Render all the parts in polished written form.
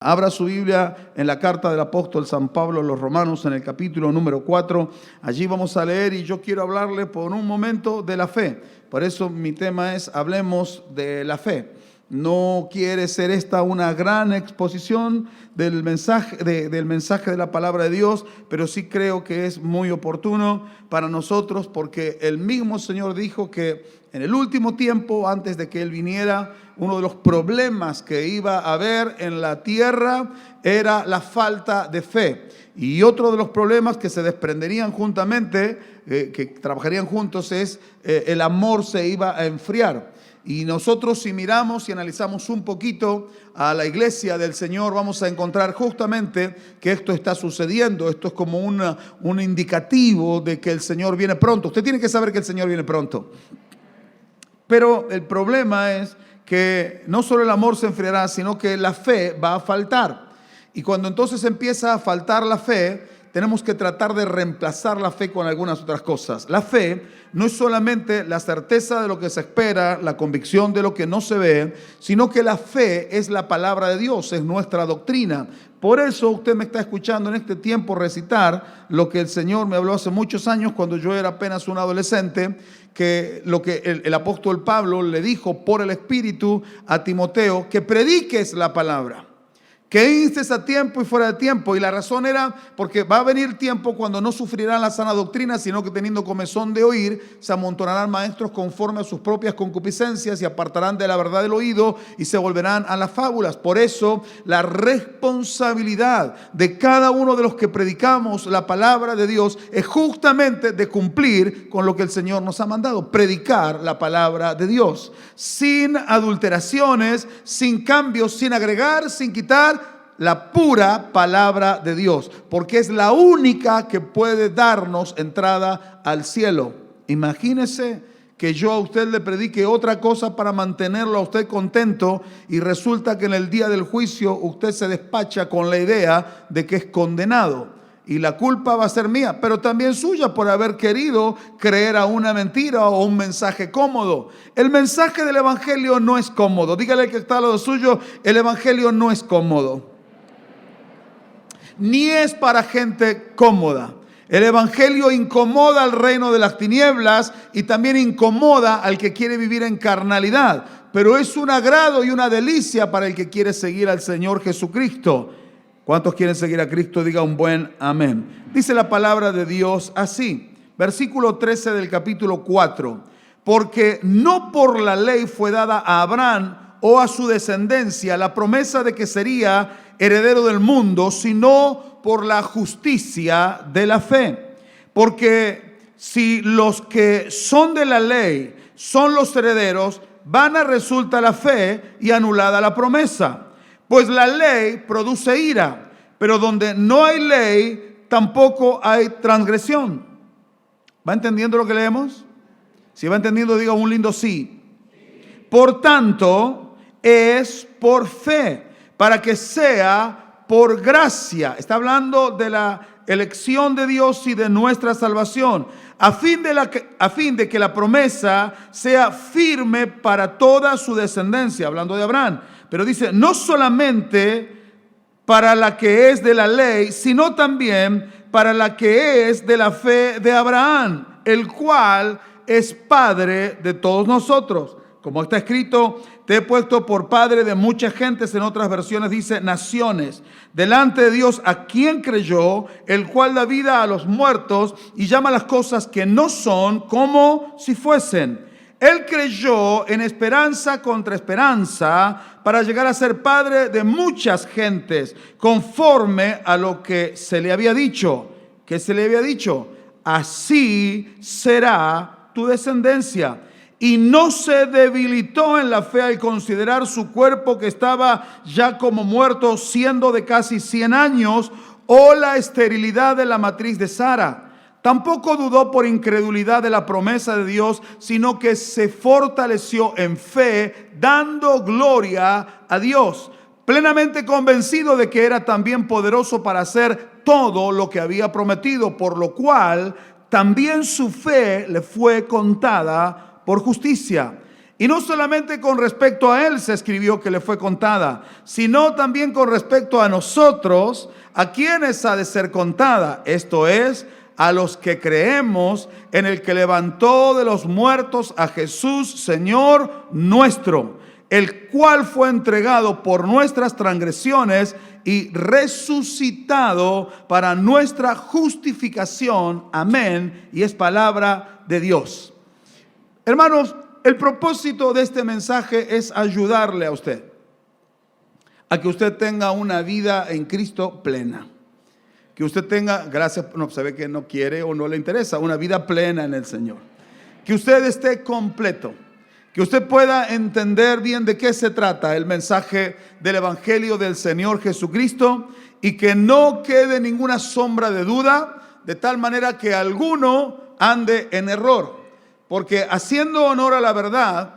Abra su Biblia en la carta del apóstol San Pablo a los Romanos en el capítulo número 4. Allí vamos a leer y yo quiero hablarle por un momento de la fe. Por eso mi tema es hablemos de la fe. No quiere ser esta una gran exposición del mensaje de la palabra de Dios, pero sí creo que es muy oportuno para nosotros porque el mismo Señor dijo que en el último tiempo, antes de que Él viniera, uno de los problemas que iba a haber en la tierra era la falta de fe. Y otro de los problemas que se desprenderían juntamente, que trabajarían juntos, es el amor se iba a enfriar. Y nosotros, si miramos y analizamos un poquito a la iglesia del Señor, vamos a encontrar justamente que esto está sucediendo. Esto es como un indicativo de que el Señor viene pronto. Usted tiene que saber que el Señor viene pronto. Pero el problema es que no solo el amor se enfriará, sino que la fe va a faltar. Y cuando entonces empieza a faltar la fe, tenemos que tratar de reemplazar la fe con algunas otras cosas. La fe no es solamente la certeza de lo que se espera, la convicción de lo que no se ve, sino que la fe es la palabra de Dios, es nuestra doctrina. Por eso usted me está escuchando en este tiempo recitar lo que el Señor me habló hace muchos años cuando yo era apenas un adolescente, que lo que el apóstol Pablo le dijo por el Espíritu a Timoteo, que prediques la palabra, que instes a tiempo y fuera de tiempo. Y la razón era porque va a venir tiempo cuando no sufrirán la sana doctrina, sino que teniendo comezón de oír, se amontonarán maestros conforme a sus propias concupiscencias y apartarán de la verdad del oído y se volverán a las fábulas. Por eso la responsabilidad de cada uno de los que predicamos la palabra de Dios es justamente de cumplir con lo que el Señor nos ha mandado, predicar la palabra de Dios, sin adulteraciones, sin cambios, sin agregar, sin quitar, la pura palabra de Dios, porque es la única que puede darnos entrada al cielo. Imagínese que yo a usted le predique otra cosa para mantenerlo a usted contento y resulta que en el día del juicio usted se despacha con la idea de que es condenado. Y la culpa va a ser mía, pero también suya por haber querido creer a una mentira o un mensaje cómodo. El mensaje del Evangelio no es cómodo. Dígale que está al lado suyo, el Evangelio no es cómodo. Ni es para gente cómoda. El Evangelio incomoda al reino de las tinieblas y también incomoda al que quiere vivir en carnalidad. Pero es un agrado y una delicia para el que quiere seguir al Señor Jesucristo. ¿Cuántos quieren seguir a Cristo? Diga un buen amén. Dice la palabra de Dios así, versículo 13 del capítulo 4. Porque no por la ley fue dada a Abraham o a su descendencia la promesa de que sería heredero del mundo, sino por la justicia de la fe. Porque si los que son de la ley son los herederos, vana resulta la fe y anulada la promesa. Pues la ley produce ira, pero donde no hay ley, tampoco hay transgresión. ¿Va entendiendo lo que leemos? Si va entendiendo, diga un lindo sí. Por tanto, es por fe, para que sea por gracia. Está hablando de la elección de Dios y de nuestra salvación, a fin de que la promesa sea firme para toda su descendencia, hablando de Abraham. Pero dice, no solamente para la que es de la ley, sino también para la que es de la fe de Abraham, el cual es padre de todos nosotros. Como está escrito, te he puesto por padre de muchas gentes. En otras versiones dice naciones, delante de Dios a quien creyó, el cual da vida a los muertos y llama las cosas que no son como si fuesen. Él creyó en esperanza contra esperanza para llegar a ser padre de muchas gentes, conforme a lo que se le había dicho. ¿Qué se le había dicho? Así será tu descendencia. Y no se debilitó en la fe al considerar su cuerpo que estaba ya como muerto, siendo de casi 100 años, o la esterilidad de la matriz de Sara. Tampoco dudó por incredulidad de la promesa de Dios, sino que se fortaleció en fe, dando gloria a Dios, plenamente convencido de que era también poderoso para hacer todo lo que había prometido, por lo cual también su fe le fue contada por justicia. Y no solamente con respecto a él se escribió que le fue contada, sino también con respecto a nosotros, a quienes ha de ser contada. Esto es, a los que creemos en el que levantó de los muertos a Jesús, Señor nuestro, el cual fue entregado por nuestras transgresiones y resucitado para nuestra justificación. Amén. Y es palabra de Dios. Hermanos, el propósito de este mensaje es ayudarle a usted a que usted tenga una vida en Cristo plena. Que usted tenga, gracias, no se ve que no quiere o no le interesa, una vida plena en el Señor. Que usted esté completo. Que usted pueda entender bien de qué se trata el mensaje del Evangelio del Señor Jesucristo y que no quede ninguna sombra de duda, de tal manera que alguno ande en error. Porque haciendo honor a la verdad,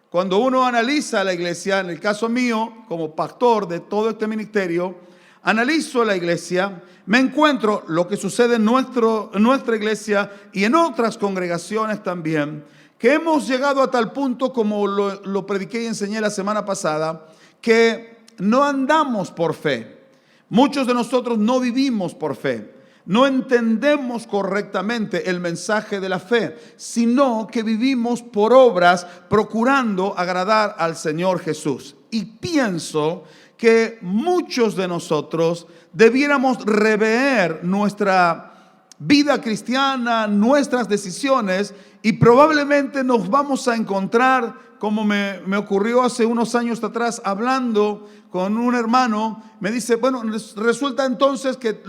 cuando uno analiza la iglesia, en el caso mío, como pastor de todo este ministerio, analizo la iglesia, me encuentro lo que sucede en nuestra iglesia y en otras congregaciones también, que hemos llegado a tal punto, como lo prediqué y enseñé la semana pasada, que no andamos por fe. Muchos de nosotros no vivimos por fe. No entendemos correctamente el mensaje de la fe, sino que vivimos por obras procurando agradar al Señor Jesús. Y pienso que muchos de nosotros debiéramos rever nuestra vida cristiana, nuestras decisiones, y probablemente nos vamos a encontrar, como me ocurrió hace unos años atrás, hablando con un hermano, me dice, bueno, resulta entonces que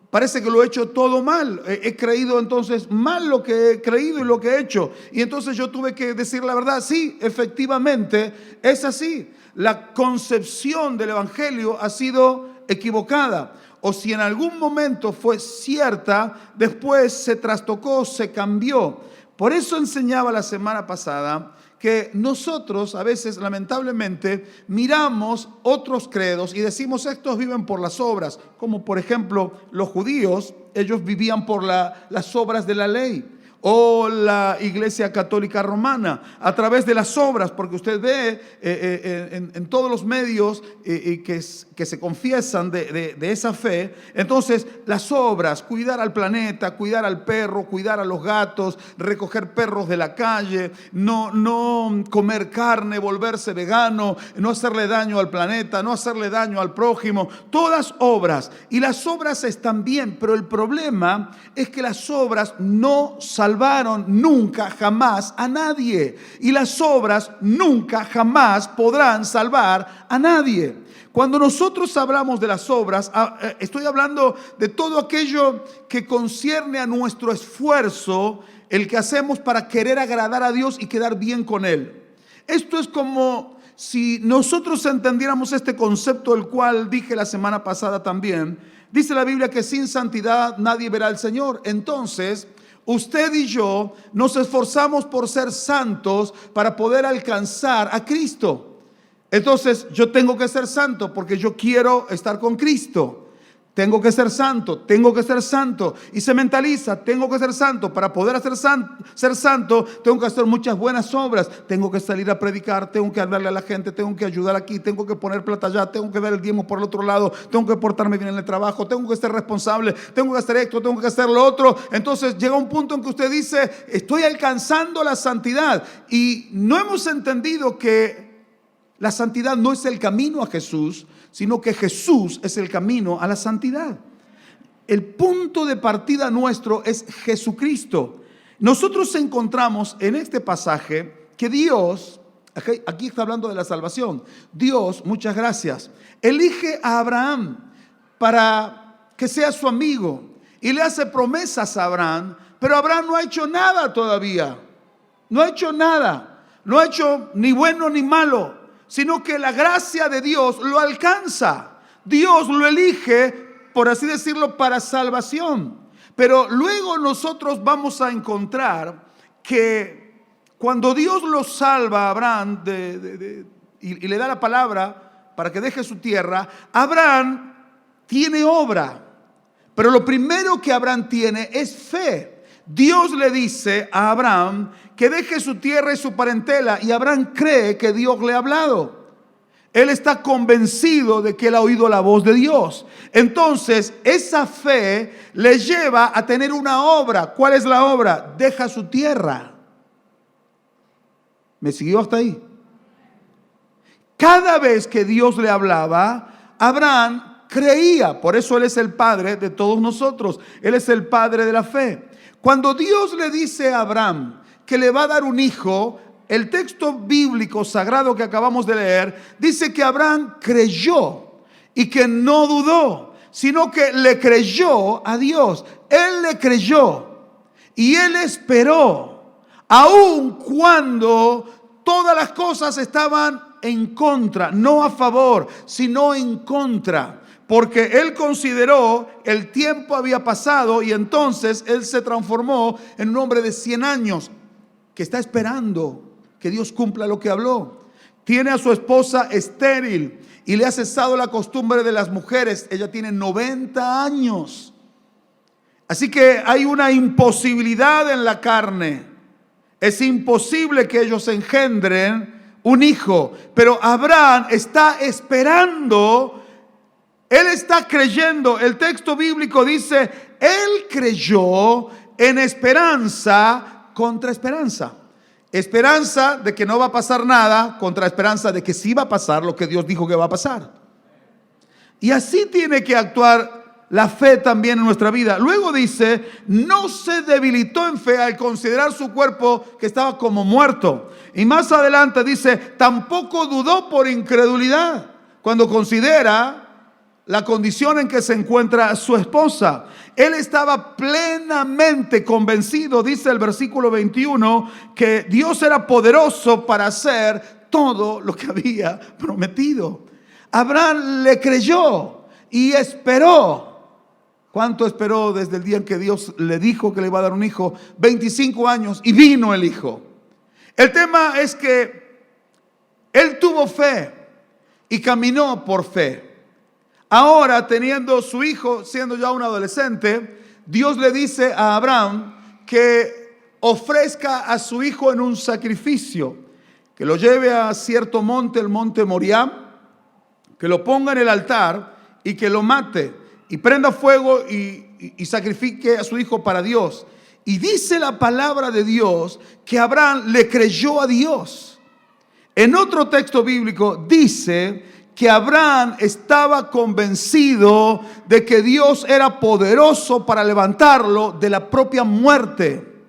parece que lo he hecho todo mal. He creído entonces mal lo que he creído y lo que he hecho. Y entonces yo tuve que decir la verdad. Sí, efectivamente es así. La concepción del Evangelio ha sido equivocada. O si en algún momento fue cierta, después se trastocó, se cambió. Por eso enseñaba la semana pasada que nosotros a veces lamentablemente miramos otros credos y decimos estos viven por las obras, como por ejemplo los judíos, ellos vivían por las obras de la ley. O la Iglesia Católica Romana, a través de las obras, porque usted ve en todos los medios que se confiesan de esa fe. Entonces, las obras, cuidar al planeta, cuidar al perro, cuidar a los gatos, recoger perros de la calle, no comer carne, volverse vegano, no hacerle daño al planeta, no hacerle daño al prójimo, todas obras. Y las obras están bien, pero el problema es que las obras no salvaron nunca jamás a nadie, y las obras nunca jamás podrán salvar a nadie. Cuando nosotros hablamos de las obras, estoy hablando de todo aquello que concierne a nuestro esfuerzo, el que hacemos para querer agradar a Dios y quedar bien con Él. Esto es como si nosotros entendiéramos este concepto, el cual dije la semana pasada también. Dice la Biblia que sin santidad nadie verá al Señor. Entonces, usted y yo nos esforzamos por ser santos para poder alcanzar a Cristo. Entonces yo tengo que ser santo porque yo quiero estar con Cristo. Tengo que ser santo, tengo que ser santo. Y se mentaliza, tengo que ser santo. Para poder ser santo, tengo que hacer muchas buenas obras. Tengo que salir a predicar, tengo que hablarle a la gente, tengo que ayudar aquí, tengo que poner plata allá, tengo que dar el diezmo por el otro lado, tengo que portarme bien en el trabajo, tengo que ser responsable, tengo que hacer esto, tengo que hacer lo otro. Entonces llega un punto en que usted dice, estoy alcanzando la santidad. Y no hemos entendido que la santidad no es el camino a Jesús, sino que Jesús es el camino a la santidad. El punto de partida nuestro es Jesucristo. Nosotros encontramos en este pasaje que Dios, aquí está hablando de la salvación, Dios, muchas gracias, elige a Abraham para que sea su amigo y le hace promesas a Abraham, pero Abraham no ha hecho nada todavía, no ha hecho nada, no ha hecho ni bueno ni malo, sino que la gracia de Dios lo alcanza. Dios lo elige, por así decirlo, para salvación. Pero luego nosotros vamos a encontrar que cuando Dios lo salva a Abraham y le da la palabra para que deje su tierra, Abraham tiene obra. Pero lo primero que Abraham tiene es fe. Dios le dice a Abraham que deje su tierra y su parentela, y Abraham cree que Dios le ha hablado. Él está convencido de que él ha oído la voz de Dios. Entonces, esa fe le lleva a tener una obra. ¿Cuál es la obra? Deja su tierra. ¿Me siguió hasta ahí? Cada vez que Dios le hablaba, Abraham creía. Por eso él es el padre de todos nosotros. Él es el padre de la fe. Cuando Dios le dice a Abraham que le va a dar un hijo, el texto bíblico sagrado que acabamos de leer dice que Abraham creyó y que no dudó, sino que le creyó a Dios. Él le creyó y él esperó, aun cuando todas las cosas estaban en contra, no a favor, sino en contra. Porque él consideró el tiempo había pasado y entonces él se transformó en un hombre de 100 años que está esperando que Dios cumpla lo que habló. Tiene a su esposa estéril y le ha cesado la costumbre de las mujeres. Ella tiene 90 años. Así que hay una imposibilidad en la carne. Es imposible que ellos engendren un hijo. Pero Abraham está esperando. Él está creyendo. El texto bíblico dice, él creyó en esperanza contra esperanza. Esperanza de que no va a pasar nada contra esperanza de que sí va a pasar lo que Dios dijo que va a pasar. Y así tiene que actuar la fe también en nuestra vida. Luego dice, no se debilitó en fe al considerar su cuerpo que estaba como muerto. Y más adelante dice, tampoco dudó por incredulidad cuando considera la condición en que se encuentra su esposa. Él estaba plenamente convencido, dice el versículo 21, que Dios era poderoso para hacer todo lo que había prometido. Abraham le creyó y esperó. ¿Cuánto esperó desde el día en que Dios le dijo que le iba a dar un hijo? 25 años y vino el hijo. El tema es que él tuvo fe y caminó por fe. Ahora, teniendo su hijo, siendo ya un adolescente, Dios le dice a Abraham que ofrezca a su hijo en un sacrificio, que lo lleve a cierto monte, el monte Moriah, que lo ponga en el altar y que lo mate y prenda fuego y sacrifique a su hijo para Dios. Y dice la palabra de Dios que Abraham le creyó a Dios. En otro texto bíblico dice que Abraham estaba convencido de que Dios era poderoso para levantarlo de la propia muerte.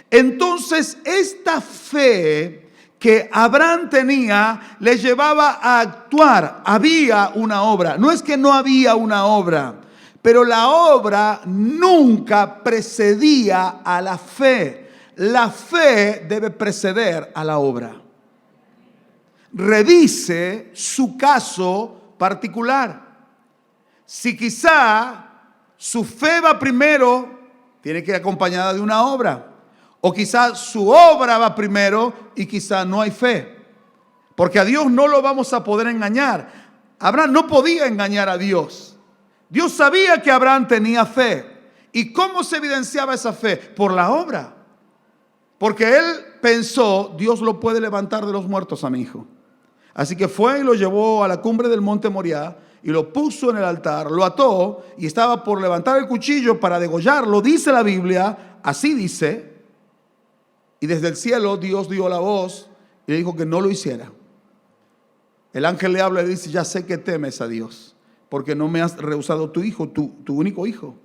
Entonces, esta fe que Abraham tenía le llevaba a actuar. Había una obra. No es que no había una obra, pero la obra nunca precedía a la fe. La fe debe preceder a la obra. Revise su caso particular. Si quizá su fe va primero, tiene que ir acompañada de una obra. O quizá su obra va primero y quizá no hay fe. Porque a Dios no lo vamos a poder engañar. Abraham no podía engañar a Dios. Dios sabía que Abraham tenía fe. ¿Y cómo se evidenciaba esa fe? Por la obra. Porque él pensó, Dios lo puede levantar de los muertos a mi hijo. Así que fue y lo llevó a la cumbre del monte Moriah y lo puso en el altar, lo ató y estaba por levantar el cuchillo para degollarlo. Dice la Biblia, así dice, y desde el cielo Dios dio la voz y le dijo que no lo hiciera. El ángel le habla y le dice, ya sé que temes a Dios, porque no me has rehusado tu hijo, tu único hijo.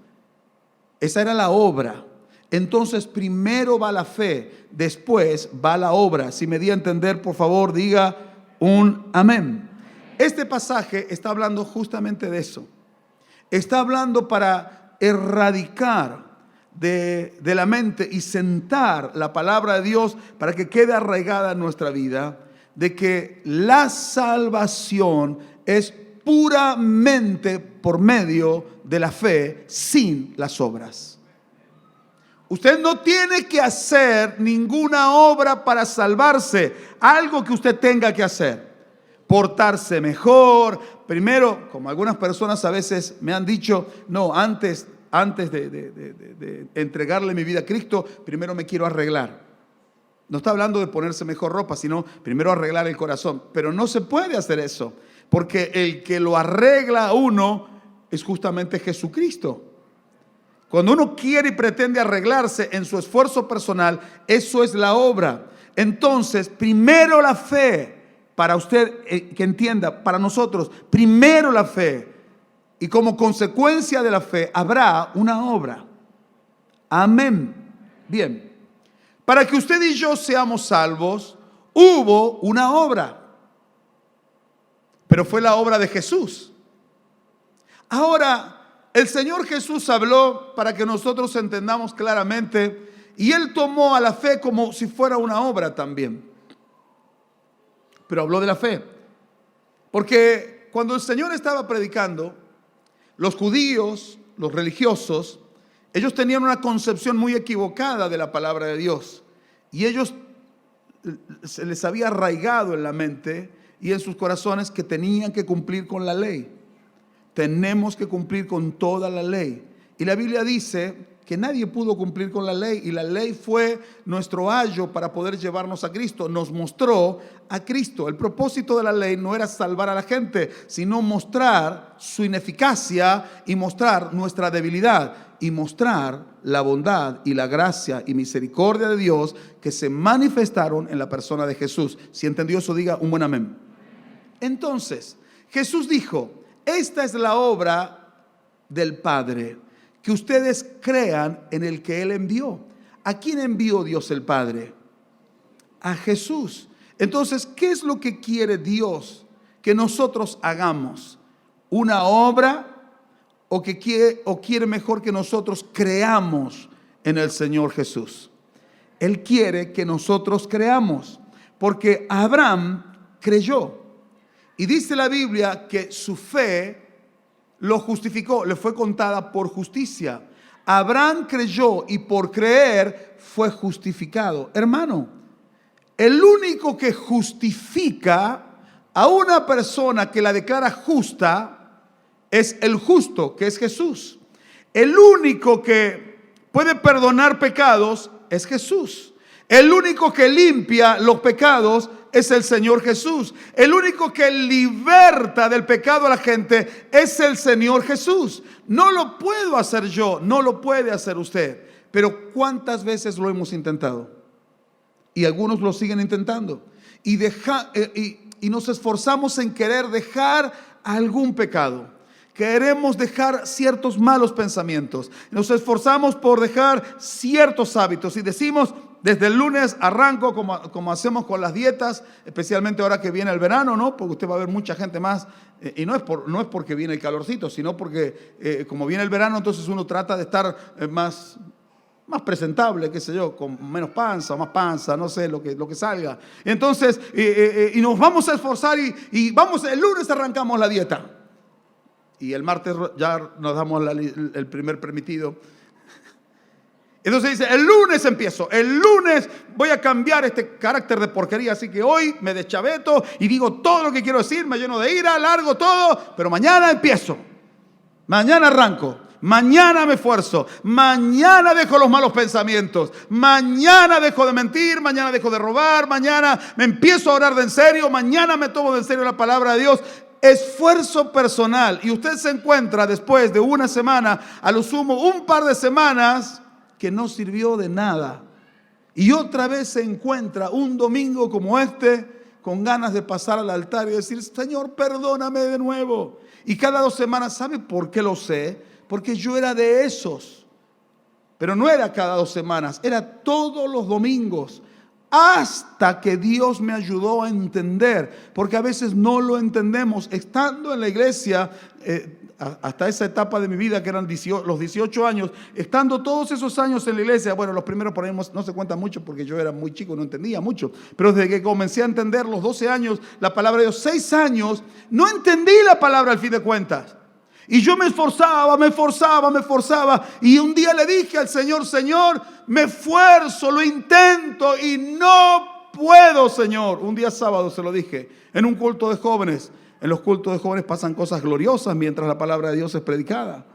Esa era la obra. Entonces primero va la fe, después va la obra. Si me di a entender, por favor, diga un amén. Este pasaje está hablando justamente de eso. Está hablando para erradicar de la mente y sentar la palabra de Dios para que quede arraigada en nuestra vida, de que la salvación es puramente por medio de la fe, sin las obras. Usted no tiene que hacer ninguna obra para salvarse. Algo que usted tenga que hacer. Portarse mejor. Primero, como algunas personas a veces me han dicho, no, antes antes de entregarle mi vida a Cristo, primero me quiero arreglar. No está hablando de ponerse mejor ropa, sino primero arreglar el corazón. Pero no se puede hacer eso, porque el que lo arregla a uno es justamente Jesucristo. Cuando uno quiere y pretende arreglarse en su esfuerzo personal, eso es la obra. Entonces, primero la fe, para usted que entienda, para nosotros, primero la fe. Y como consecuencia de la fe, habrá una obra. Amén. Bien. Para que usted y yo seamos salvos, hubo una obra. Pero fue la obra de Jesús. Ahora, el Señor Jesús habló para que nosotros entendamos claramente, y Él tomó a la fe como si fuera una obra también. Pero habló de la fe. Porque cuando el Señor estaba predicando, los judíos, los religiosos, ellos tenían una concepción muy equivocada de la palabra de Dios. Y ellos se les había arraigado en la mente y en sus corazones que tenían que cumplir con la ley. Tenemos que cumplir con toda la ley. Y la Biblia dice que nadie pudo cumplir con la ley, y la ley fue nuestro ayo para poder llevarnos a Cristo. Nos mostró a Cristo. El propósito de la ley no era salvar a la gente, sino mostrar su ineficacia y mostrar nuestra debilidad y mostrar la bondad y la gracia y misericordia de Dios que se manifestaron en la persona de Jesús. Si entendió eso, diga un buen amén. Entonces, Jesús dijo: esta es la obra del Padre, que ustedes crean en el que Él envió. ¿A quién envió Dios el Padre? A Jesús. Entonces, ¿qué es lo que quiere Dios que nosotros hagamos? ¿Una obra o quiere mejor que nosotros creamos en el Señor Jesús? Él quiere que nosotros creamos, porque Abraham creyó. Y dice la Biblia que su fe lo justificó, le fue contada por justicia. Abraham creyó y por creer fue justificado. Hermano, el único que justifica a una persona, que la declara justa, es el justo, que es Jesús. El único que puede perdonar pecados es Jesús. El único que limpia los pecados es el Señor Jesús. El único que liberta del pecado a la gente es el Señor Jesús. No lo puedo hacer yo, no lo puede hacer usted. Pero ¿cuántas veces lo hemos intentado? Y algunos lo siguen intentando. Y nos esforzamos en querer dejar algún pecado. Queremos dejar ciertos malos pensamientos. Nos esforzamos por dejar ciertos hábitos y decimos: desde el lunes arranco, como hacemos con las dietas, especialmente ahora que viene el verano, ¿no? Porque usted va a ver mucha gente más, y no es porque viene el calorcito, sino porque como viene el verano, entonces uno trata de estar más presentable, qué sé yo, con menos panza, más panza, no sé, lo que salga. Entonces, y nos vamos a esforzar y vamos, el lunes arrancamos la dieta. Y el martes ya nos damos el primer permitido. Entonces dice: el lunes empiezo, el lunes voy a cambiar este carácter de porquería, así que hoy me deschaveto y digo todo lo que quiero decir, me lleno de ira, largo todo, pero mañana empiezo, mañana arranco, mañana me esfuerzo, mañana dejo los malos pensamientos, mañana dejo de mentir, mañana dejo de robar, mañana me empiezo a orar de en serio, mañana me tomo de en serio la palabra de Dios. Esfuerzo personal. Y usted se encuentra después de una semana, a lo sumo un par de semanas, que no sirvió de nada. Y otra vez se encuentra un domingo como este con ganas de pasar al altar y decir: Señor, perdóname de nuevo. Y cada 2 semanas, ¿sabe por qué lo sé? Porque yo era de esos. Pero no era cada 2 semanas, era todos los domingos. Hasta que Dios me ayudó a entender, porque a veces no lo entendemos. Estando en la iglesia, hasta esa etapa de mi vida que eran los 18 años, estando todos esos años en la iglesia, bueno, los primeros por ahí no se cuentan mucho porque yo era muy chico, no entendía mucho, pero desde que comencé a entender los 12 años, la palabra de Dios, 6 años, no entendí la palabra al fin de cuentas. Y yo me esforzaba, y un día le dije al Señor: Señor, me esfuerzo, lo intento y no puedo, Señor. Un día sábado se lo dije, en un culto de jóvenes. En los cultos de jóvenes pasan cosas gloriosas mientras la palabra de Dios es predicada.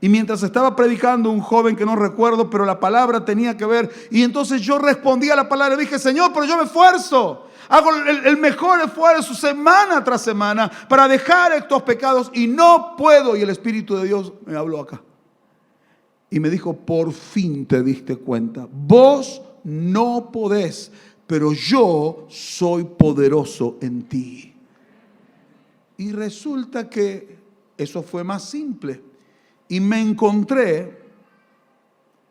Y mientras estaba predicando, un joven que no recuerdo, pero la palabra tenía que ver. Y entonces yo respondí a la palabra y dije, Señor, pero yo me esfuerzo. Hago el mejor esfuerzo semana tras semana para dejar estos pecados y no puedo. Y el Espíritu de Dios me habló acá. Y me dijo, por fin te diste cuenta. Vos no podés, pero yo soy poderoso en ti. Y resulta que eso fue más simple. Y me encontré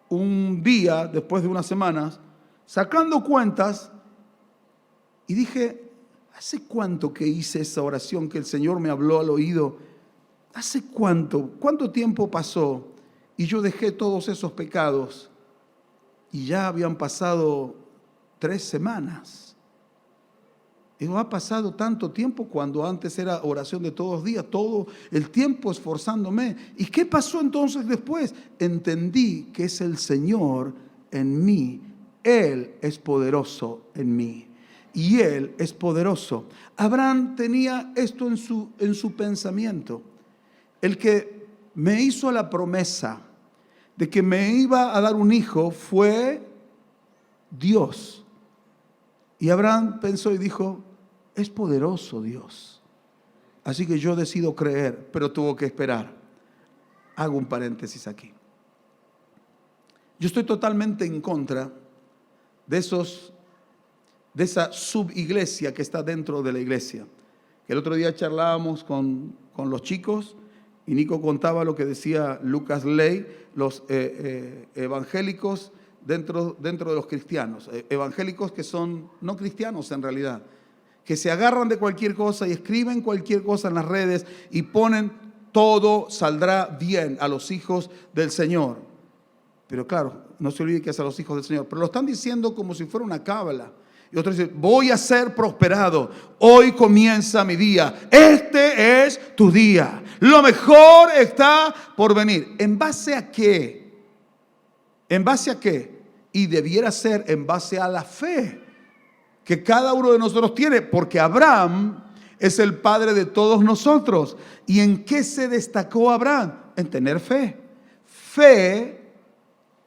un día, después de unas semanas, sacando cuentas y dije, ¿hace cuánto que hice esa oración que el Señor me habló al oído? ¿Hace cuánto tiempo pasó? Y yo dejé todos esos pecados y ya habían pasado 3 semanas. Y no ha pasado tanto tiempo cuando antes era oración de todos los días, todo el tiempo esforzándome. ¿Y qué pasó entonces después? Entendí que es el Señor en mí. Él es poderoso en mí. Y Él es poderoso. Abraham tenía esto en su pensamiento. El que me hizo la promesa de que me iba a dar un hijo fue Dios. Y Abraham pensó y dijo, es poderoso Dios. Así que yo decido creer, pero tuvo que esperar. Hago un paréntesis aquí. Yo estoy totalmente en contra de esa subiglesia que está dentro de la iglesia. El otro día charlábamos con los chicos y Nico contaba lo que decía Lucas Ley, los evangélicos dentro de los cristianos, evangélicos que son no cristianos en realidad, que se agarran de cualquier cosa y escriben cualquier cosa en las redes y ponen todo saldrá bien a los hijos del Señor. Pero claro, no se olvide que es a los hijos del Señor, pero lo están diciendo como si fuera una cábala. Y otros dicen, voy a ser prosperado, hoy comienza mi día, este es tu día, lo mejor está por venir. ¿En base a qué? ¿En base a qué? Y debiera ser en base a la fe que cada uno de nosotros tiene, porque Abraham es el padre de todos nosotros. ¿Y en qué se destacó Abraham? En tener fe. Fe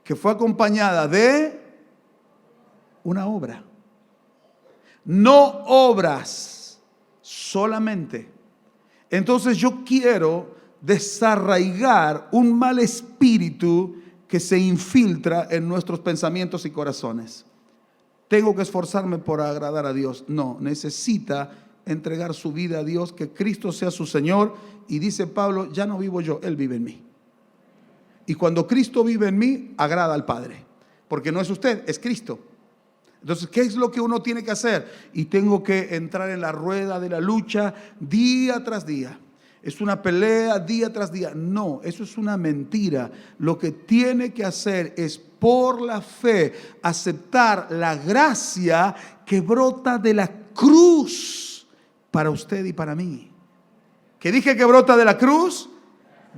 que fue acompañada de una obra. No obras solamente. Entonces yo quiero desarraigar un mal espíritu que se infiltra en nuestros pensamientos y corazones. Tengo que esforzarme por agradar a Dios. No, necesita entregar su vida a Dios, que Cristo sea su Señor. Y dice Pablo, ya no vivo yo, Él vive en mí. Y cuando Cristo vive en mí, agrada al Padre. Porque no es usted, es Cristo. Entonces, ¿qué es lo que uno tiene que hacer? Y tengo que entrar en la rueda de la lucha día tras día. Es una pelea día tras día. No, eso es una mentira. Lo que tiene que hacer es por la fe aceptar la gracia que brota de la cruz para usted y para mí. ¿Qué dije que brota de la cruz?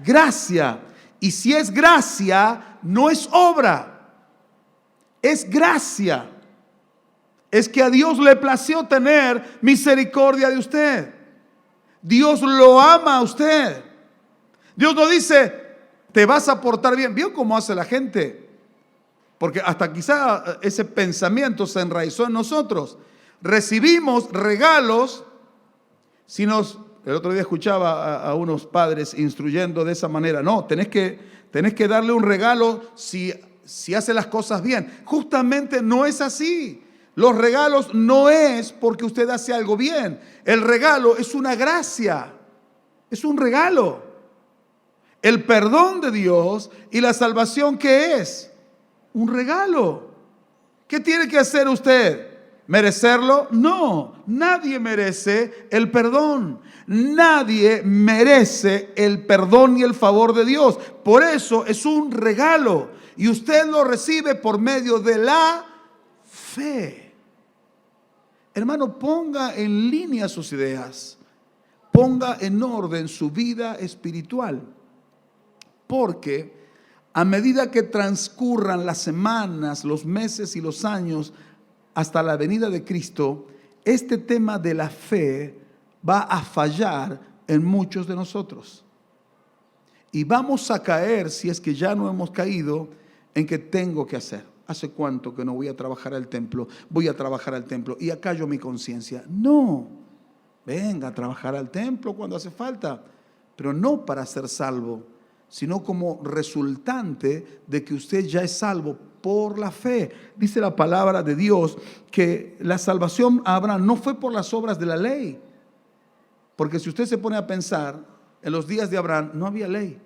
Gracia. Y si es gracia, no es obra. Es gracia. Es que a Dios le plació tener misericordia de usted. Dios lo ama a usted. Dios no dice, te vas a portar bien. ¿Vio cómo hace la gente? Porque hasta quizá ese pensamiento se enraizó en nosotros. Recibimos regalos. El otro día escuchaba a unos padres instruyendo de esa manera. No, tenés que darle un regalo si hace las cosas bien. Justamente no es así. Los regalos no es porque usted hace algo bien. El regalo es una gracia. Es un regalo. El perdón de Dios y la salvación, ¿qué es? Un regalo. ¿Qué tiene que hacer usted? ¿Merecerlo? No, nadie merece el perdón. Nadie merece el perdón y el favor de Dios. Por eso es un regalo. Y usted lo recibe por medio de la fe. Hermano, ponga en línea sus ideas. Ponga en orden su vida espiritual. Porque a medida que transcurran las semanas, los meses y los años hasta la venida de Cristo, este tema de la fe va a fallar en muchos de nosotros. Y vamos a caer, si es que ya no hemos caído, en que tengo que hacer. ¿Hace cuánto que no voy a trabajar al templo? Voy a trabajar al templo y acallo mi conciencia. No, venga a trabajar al templo cuando hace falta, pero no para ser salvo, sino como resultante de que usted ya es salvo por la fe. Dice la palabra de Dios que la salvación a Abraham no fue por las obras de la ley, porque si usted se pone a pensar, en los días de Abraham no había ley.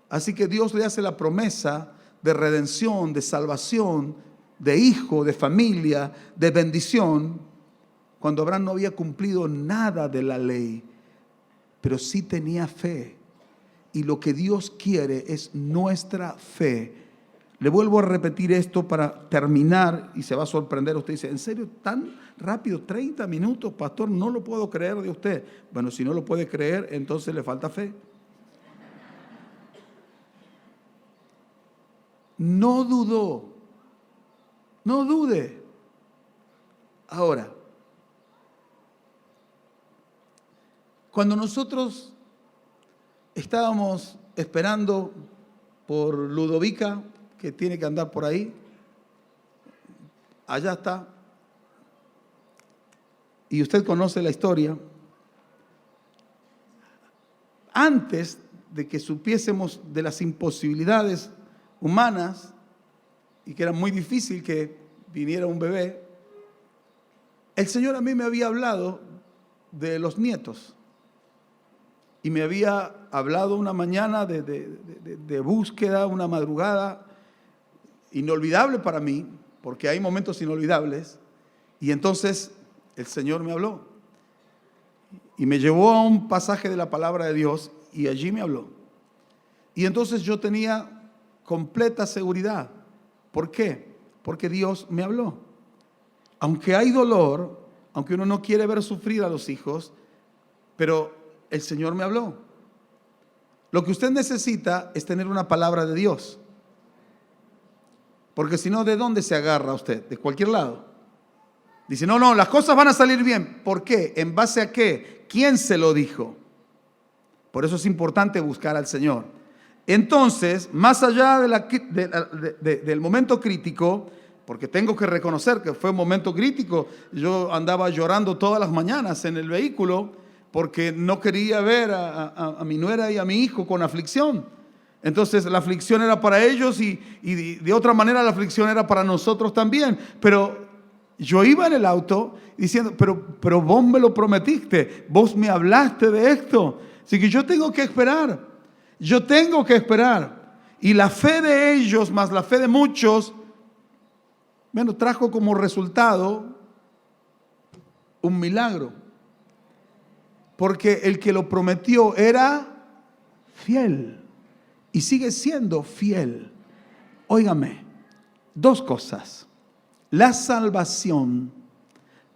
Así que Dios le hace la promesa de redención, de salvación, de hijo, de familia, de bendición, cuando Abraham no había cumplido nada de la ley, pero sí tenía fe. Y lo que Dios quiere es nuestra fe. Le vuelvo a repetir esto para terminar y se va a sorprender. Usted dice, ¿en serio tan rápido? 30 minutos, pastor, no lo puedo creer de usted. Bueno, si no lo puede creer, entonces le falta fe. No dudó. No dude. Ahora, cuando nosotros estábamos esperando por Ludovica, que tiene que andar por ahí, allá está, y usted conoce la historia, antes de que supiésemos de las imposibilidades humanas y que era muy difícil que viniera un bebé, el Señor a mí me había hablado de los nietos y me había hablado una mañana de búsqueda, una madrugada inolvidable para mí, porque hay momentos inolvidables, y entonces el Señor me habló y me llevó a un pasaje de la palabra de Dios y allí me habló. Y entonces yo tenía completa seguridad. ¿Por qué? Porque Dios me habló. Aunque hay dolor, aunque uno no quiere ver sufrir a los hijos, pero el Señor me habló. Lo que usted necesita es tener una palabra de Dios. Porque si no, ¿de dónde se agarra usted? De cualquier lado. Dice, no, las cosas van a salir bien. ¿Por qué? ¿En base a qué? ¿Quién se lo dijo? Por eso es importante buscar al Señor. Entonces, más allá del momento crítico, porque tengo que reconocer que fue un momento crítico, yo andaba llorando todas las mañanas en el vehículo porque no quería ver a mi nuera y a mi hijo con aflicción. Entonces la aflicción era para ellos y de otra manera la aflicción era para nosotros también. Pero yo iba en el auto diciendo, pero vos me lo prometiste, vos me hablaste de esto. Así que yo tengo que esperar. Yo tengo que esperar. Y la fe de ellos más la fe de muchos, bueno, trajo como resultado un milagro. Porque el que lo prometió era fiel y sigue siendo fiel. Óigame, dos cosas. La salvación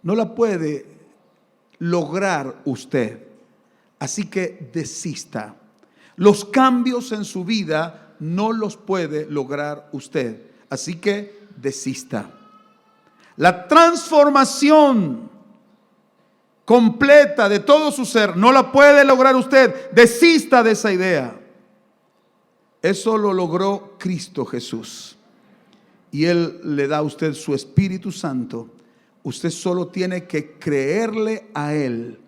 no la puede lograr usted, así que desista. Los cambios en su vida no los puede lograr usted, así que desista. La transformación completa de todo su ser no la puede lograr usted, desista de esa idea. Eso lo logró Cristo Jesús y Él le da a usted su Espíritu Santo. Usted solo tiene que creerle a Él.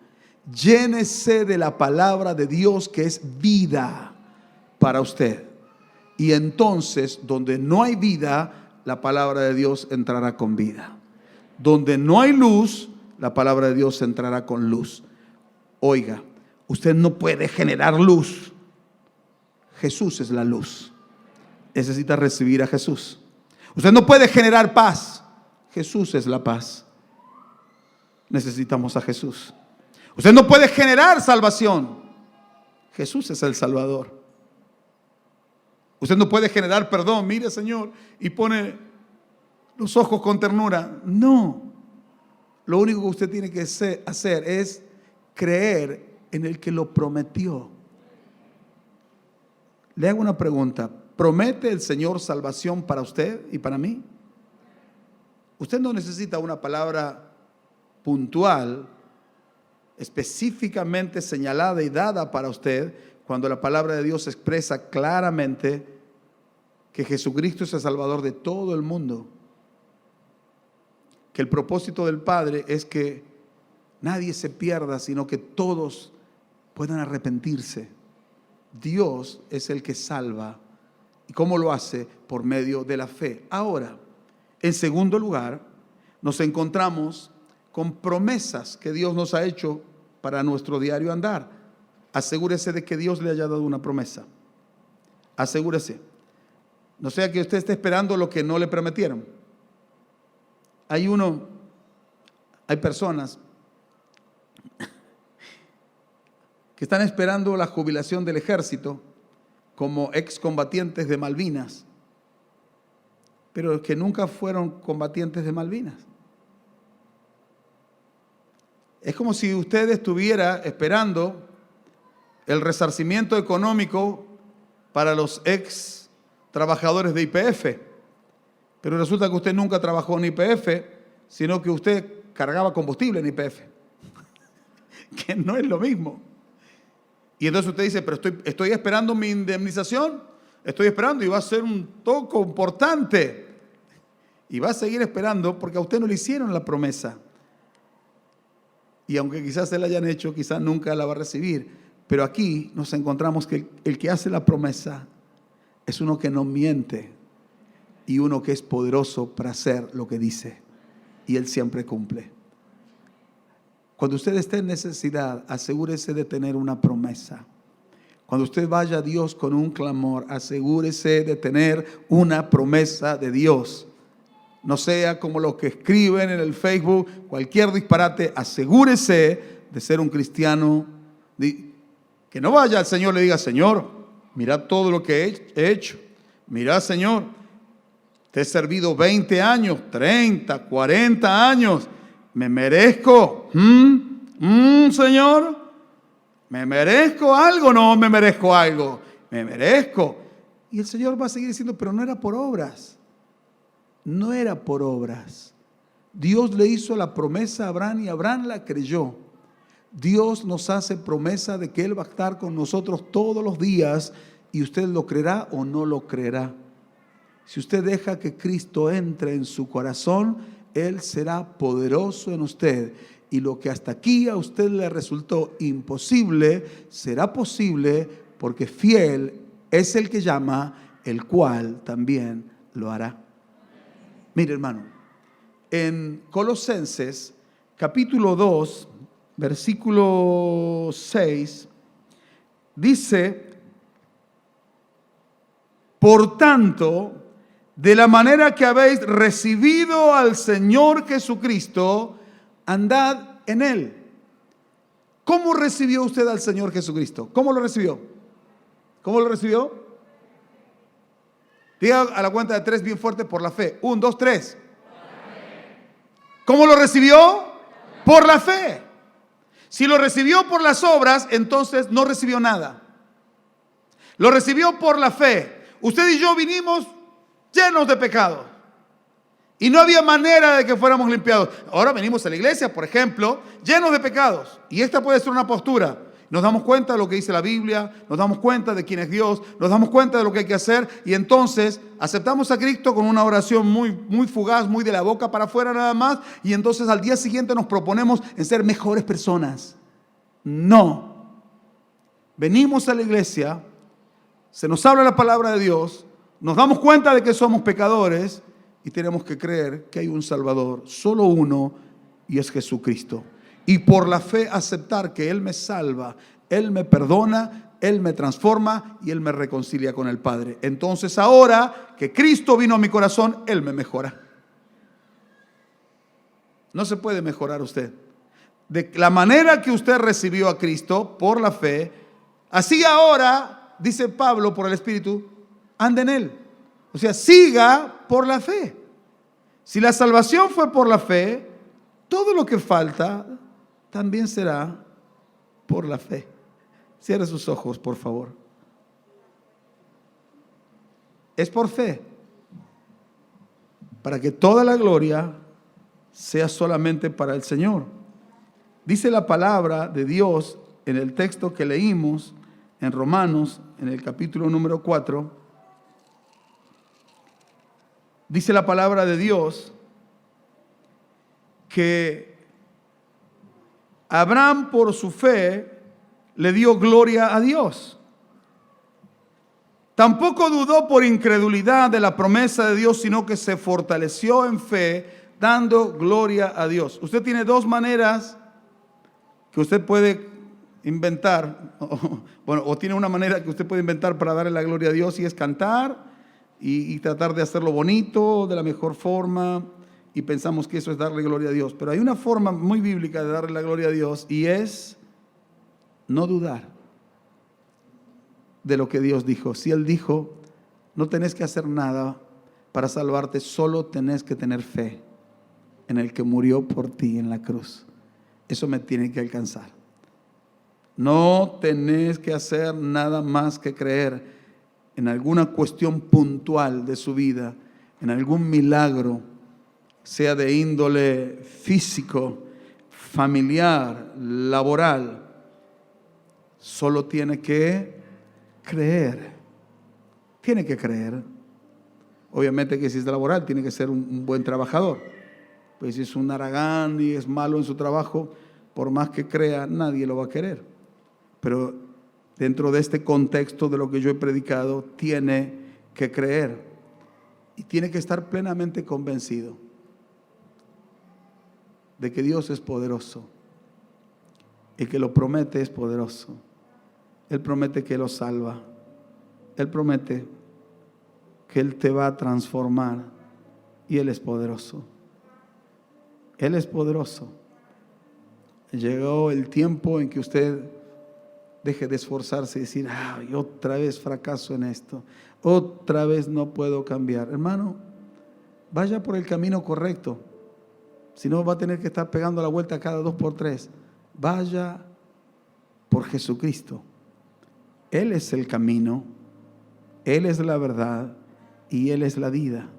Llénese de la palabra de Dios que es vida para usted. Y entonces, donde no hay vida, la palabra de Dios entrará con vida. Donde no hay luz, la palabra de Dios entrará con luz. Oiga, usted no puede generar luz. Jesús es la luz. Necesita recibir a Jesús. Usted no puede generar paz. Jesús es la paz. Necesitamos a Jesús. Usted no puede generar salvación. Jesús es el Salvador. Usted no puede generar perdón. Mire, Señor, y pone los ojos con ternura. No. Lo único que usted tiene que hacer es creer en el que lo prometió. Le hago una pregunta. ¿Promete el Señor salvación para usted y para mí? Usted no necesita una palabra puntual, específicamente señalada y dada para usted cuando la palabra de Dios expresa claramente que Jesucristo es el Salvador de todo el mundo, que el propósito del Padre es que nadie se pierda, sino que todos puedan arrepentirse. Dios es el que salva. ¿Y cómo lo hace? Por medio de la fe. Ahora, en segundo lugar, nos encontramos con promesas que Dios nos ha hecho para nuestro diario andar. Asegúrese de que Dios le haya dado una promesa. Asegúrese. No sea que usted esté esperando lo que no le prometieron. Hay personas que están esperando la jubilación del ejército como excombatientes de Malvinas, pero que nunca fueron combatientes de Malvinas. Es como si usted estuviera esperando el resarcimiento económico para los ex trabajadores de YPF, pero resulta que usted nunca trabajó en YPF, sino que usted cargaba combustible en YPF, que no es lo mismo. Y entonces usted dice, pero estoy esperando mi indemnización, estoy esperando y va a ser un toco importante. Y va a seguir esperando porque a usted no le hicieron la promesa. Y aunque quizás se la hayan hecho, quizás nunca la va a recibir. Pero aquí nos encontramos que el que hace la promesa es uno que no miente y uno que es poderoso para hacer lo que dice. Y Él siempre cumple. Cuando usted esté en necesidad, asegúrese de tener una promesa. Cuando usted vaya a Dios con un clamor, asegúrese de tener una promesa de Dios. No sea como los que escriben en el Facebook, cualquier disparate. Asegúrese de ser un cristiano. Que no vaya al Señor y le diga, Señor, mira todo lo que he hecho. Mira, Señor, te he servido 20 años, 30, 40 años. ¿Me merezco? Señor, ¿me merezco algo? No, me merezco algo. Me merezco. Y el Señor va a seguir diciendo, pero no era por obras. No era por obras. Dios le hizo la promesa a Abraham y Abraham la creyó. Dios nos hace promesa de que Él va a estar con nosotros todos los días y usted lo creerá o no lo creerá. Si usted deja que Cristo entre en su corazón, Él será poderoso en usted. Y lo que hasta aquí a usted le resultó imposible, será posible porque fiel es el que llama, el cual también lo hará. Mire, hermano, en Colosenses capítulo 2, versículo 6, dice, por tanto, de la manera que habéis recibido al Señor Jesucristo, andad en Él. ¿Cómo recibió usted al Señor Jesucristo? ¿Cómo lo recibió? ¿Cómo lo recibió? Diga a la cuenta de 3 bien fuerte, por la fe. 1, 2, 3. ¿Cómo lo recibió? Por la fe. Si lo recibió por las obras, entonces no recibió nada. Lo recibió por la fe. Usted y yo vinimos llenos de pecados y no había manera de que fuéramos limpiados. Ahora venimos a la iglesia, por ejemplo, llenos de pecados, y esta puede ser una postura. Nos damos cuenta de lo que dice la Biblia, nos damos cuenta de quién es Dios, nos damos cuenta de lo que hay que hacer, y entonces aceptamos a Cristo con una oración muy fugaz, muy de la boca para afuera nada más, y entonces al día siguiente nos proponemos en ser mejores personas. No. Venimos a la iglesia, se nos habla la palabra de Dios, nos damos cuenta de que somos pecadores y tenemos que creer que hay un Salvador, solo uno, y es Jesucristo. Y por la fe aceptar que Él me salva, Él me perdona, Él me transforma y Él me reconcilia con el Padre. Entonces ahora que Cristo vino a mi corazón, Él me mejora. No se puede mejorar usted. De la manera que usted recibió a Cristo por la fe, así ahora, dice Pablo por el Espíritu, ande en Él. O sea, siga por la fe. Si la salvación fue por la fe, todo lo que falta también será por la fe. Cierre sus ojos, por favor. Es por fe, para que toda la gloria sea solamente para el Señor. Dice la palabra de Dios en el texto que leímos en Romanos, en el capítulo número 4, dice la palabra de Dios que Abraham por su fe le dio gloria a Dios. Tampoco dudó por incredulidad de la promesa de Dios, sino que se fortaleció en fe, dando gloria a Dios. Usted tiene dos maneras que usted puede inventar, o tiene una manera que usted puede inventar para darle la gloria a Dios, y es cantar y tratar de hacerlo bonito, de la mejor forma, y pensamos que eso es darle gloria a Dios. Pero hay una forma muy bíblica de darle la gloria a Dios, y es no dudar de lo que Dios dijo. Si Él dijo, no tenés que hacer nada para salvarte, solo tenés que tener fe en el que murió por ti en la cruz. Eso me tiene que alcanzar. No tenés que hacer nada más que creer en alguna cuestión puntual de su vida, en algún milagro, sea de índole físico, familiar, laboral. Solo tiene que creer. Tiene que creer. Obviamente que si es laboral, tiene que ser un buen trabajador. Pues si es un haragán y es malo en su trabajo, por más que crea, nadie lo va a querer. Pero dentro de este contexto de lo que yo he predicado, tiene que creer y tiene que estar plenamente convencido de que Dios es poderoso y que lo promete es poderoso. Él promete que lo salva. Él promete que Él te va a transformar y Él es poderoso. Él es poderoso. Llegó el tiempo en que usted deje de esforzarse y decir, y otra vez fracaso en esto, otra vez no puedo cambiar. Hermano, vaya por el camino correcto. Si no, va a tener que estar pegando la vuelta cada 2 por 3. Vaya por Jesucristo. Él es el camino, Él es la verdad y Él es la vida.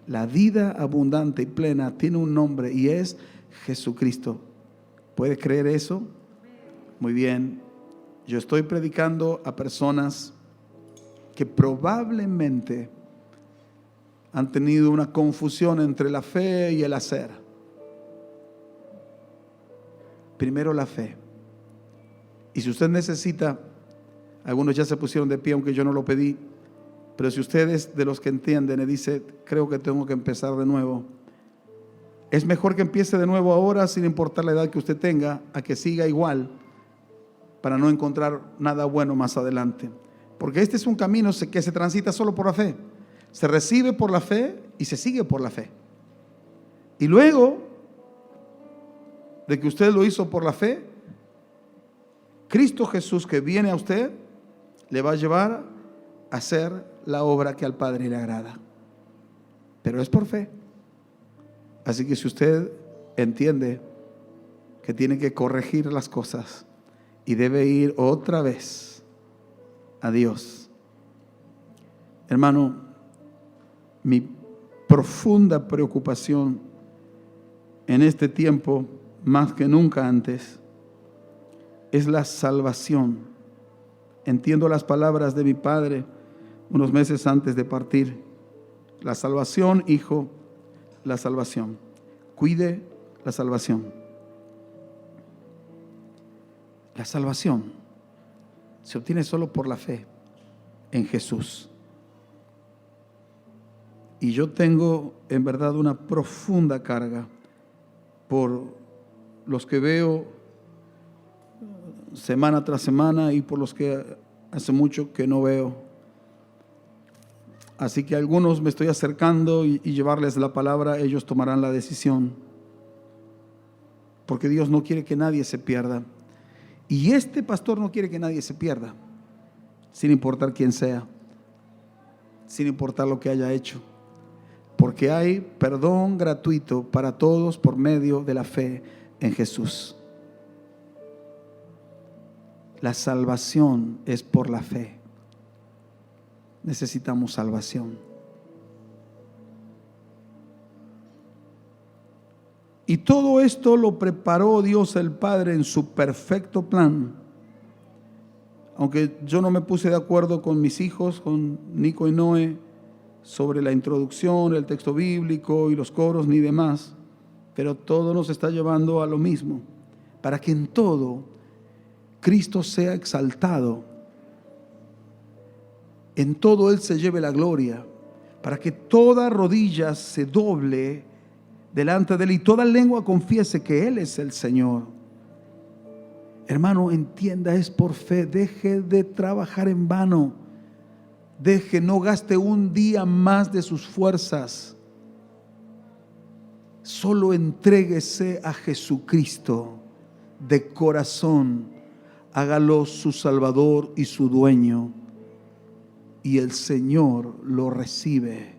La vida abundante y plena tiene un nombre y es Jesucristo. ¿Puede creer eso? Muy bien. Yo estoy predicando a personas que probablemente han tenido una confusión entre la fe y el hacer. Primero la fe. Y si usted necesita, algunos ya se pusieron de pie aunque yo no lo pedí, pero si usted es de los que entienden y dice, creo que tengo que empezar de nuevo, es mejor que empiece de nuevo ahora sin importar la edad que usted tenga, a que siga igual para no encontrar nada bueno más adelante. Porque este es un camino que se transita solo por la fe. Se recibe por la fe y se sigue por la fe. Y luego de que usted lo hizo por la fe, Cristo Jesús que viene a usted le va a llevar a hacer la obra que al Padre le agrada. Pero es por fe. Así que si usted entiende que tiene que corregir las cosas y debe ir otra vez a Dios, hermano, mi profunda preocupación en este tiempo, más que nunca antes, es la salvación. Entiendo las palabras de mi padre unos meses antes de partir. La salvación, hijo, la salvación. Cuide la salvación. La salvación se obtiene solo por la fe en Jesús. Y yo tengo en verdad una profunda carga por los que veo semana tras semana y por los que hace mucho que no veo. Así que a algunos me estoy acercando y llevarles la palabra, ellos tomarán la decisión. Porque Dios no quiere que nadie se pierda. Y este pastor no quiere que nadie se pierda, sin importar quién sea, sin importar lo que haya hecho. Porque hay perdón gratuito para todos por medio de la fe en Jesús. La salvación es por la fe. Necesitamos salvación. Y todo esto lo preparó Dios el Padre en su perfecto plan. aunque yo no me puse de acuerdo con mis hijos, con Nico y Noé, sobre la introducción, el texto bíblico y los coros ni demás, pero todo nos está llevando a lo mismo, para que en todo Cristo sea exaltado, en todo Él se lleve la gloria, para que toda rodilla se doble delante de Él y toda lengua confiese que Él es el Señor. Hermano, entienda, es por fe. Deje de trabajar en vano. No gaste un día más de sus fuerzas. Solo entréguese a Jesucristo de corazón. Hágalo su Salvador y su dueño. Y el Señor lo recibe